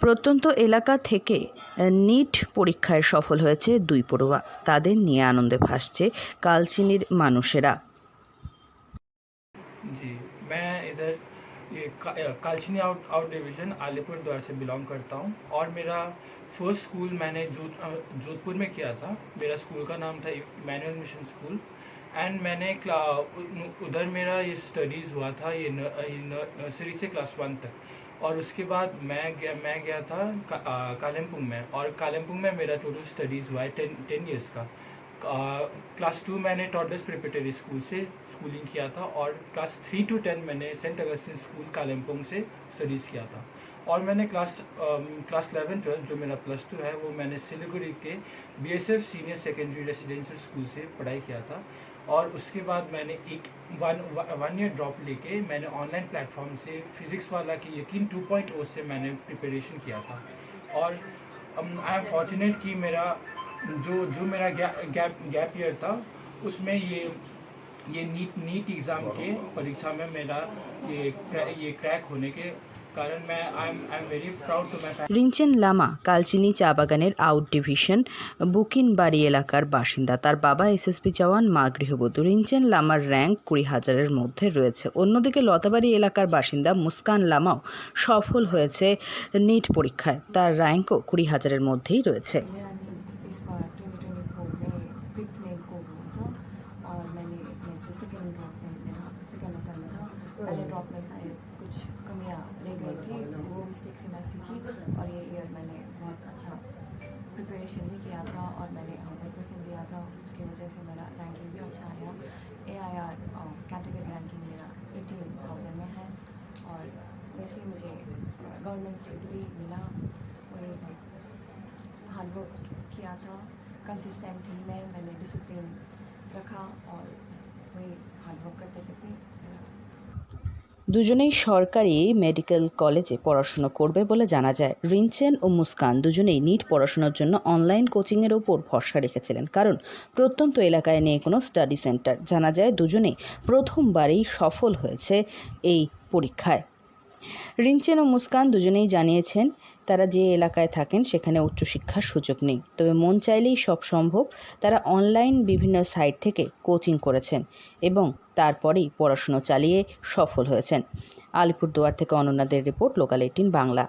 প্রত্যন্ত এলাকা থেকে নিট পরীক্ষায় সফল হয়েছে দুই পড়ুয়া। তাদের নিয়ে আনন্দে ভাসছে কালচিনির মানুষেরা। जी, मैं इधर ये कालचिनी आउट डिवीज़न अलीपुरद्वार से बिलोंग करता हूँ और मेरा फर्स्ट स्कूल मैंने जोधपुर में किया था। मेरा स्कूल का नाम था इमैनुअल मिशन स्कूल एंड मैंने उधर मेरा ये स्टडीज़ हुआ था ये नर्सरी से क्लास 1 तक। और उसके बाद मैं गया था कालिम्पोंग में, और कालिम्पोंग में मेरा टोटल स्टडीज़ हुआ है 10 ईयर्स का। क्लास 2 मैंने टॉडर्स प्रिपरेटरी स्कूल से स्कूलिंग किया था और क्लास 3 to 10 मैंने सेंट अगस्टिन स्कूल कालिम्पोंग से स्टडीज़ किया था। और मैंने क्लास 11-12 जो मेरा प्लस 2 है वो मैंने सिलीगुड़ी के BSF senior secondary residential school से पढ़ाई किया था। और उसके बाद मैंने एक वन ईयर ड्रॉप लेके मैंने ऑनलाइन प्लेटफॉर्म से फिज़िक्स वाला की यकीन 2.0 से मैंने प्रिपरेशन किया था। और आई एम फॉर्चुनेट कि मेरा जो मेरा गैप ईयर था उसमें ये नीट एग्ज़ाम के परीक्षा में मेरा ये क्रैक होने के कारण मैं I am very proud to my family. Rinchen Lama Kalchini চা বাগানের আউট ডিভিশন বুকিনবাড়ি এলাকার বাসিন্দা। তার বাবা SSB জওয়ান, মা গৃহবধূ। রিঞ্চেন লামার র্যাঙ্ক 20,000-এর মধ্যে রয়েছে। অন্যদিকে লতাবাড়ি এলাকার বাসিন্দা মুস্কান লামাও সফল হয়েছে নিট পরীক্ষায়। তার র্যাঙ্কও 20,000-এর মধ্যেই রয়েছে। मेरा नीट इस बार 2024 में 5 मई को हुआ था और मैंने सेकेंड ड्रॉप में मेरा सेकेंड अटेम्प्ट था। पहले ड्रॉप में शायद कुछ कमियां रह गई थी, वो मिस्टेक से मैं सीखी और ये ईयर मैंने बहुत अच्छा प्रिपरेशन भी किया था और मैंने 100% दिया था। उसकी वजह से मेरा रैंकिंग भी अच्छा आया। AIR कैटेगरी रैंकिंग मेरा 18,000 में है और वैसे ही मुझे गवर्नमेंट सीट भी मिला। वही मैं हार्डवर्क किया था, कंसिस्टेंट थी मैंने डिसिप्लिन रखा और वही हार्डवर्क करते करते দুজনেই সরকারি মেডিকেল কলেজে পড়াশুনো করবে বলে জানা যায়। রিঞ্চেন ও মুস্কান দুজনেই নিট পড়াশোনার জন্য অনলাইন কোচিংয়ের ওপর ভরসা রেখেছিলেন, কারণ প্রত্যন্ত এলাকায় নেই কোনো স্টাডি সেন্টার। জানা যায় দুজনেই প্রথমবারেই সফল হয়েছে এই পরীক্ষায়। রিঞ্চেন ও মুস্কান দুজনেই জানিয়েছেন তারা যে এলাকায় থাকেন সেখানে উচ্চশিক্ষার সুযোগ নেই, তবে মন চাইলেই সব সম্ভব। তারা অনলাইন বিভিন্ন সাইট থেকে কোচিং করেছেন এবং তারপরেই পড়াশুনো চালিয়ে সফল হয়েছেন। আলিপুরদুয়ার থেকে অনন্যাদের রিপোর্ট, লোকাল 18 বাংলা।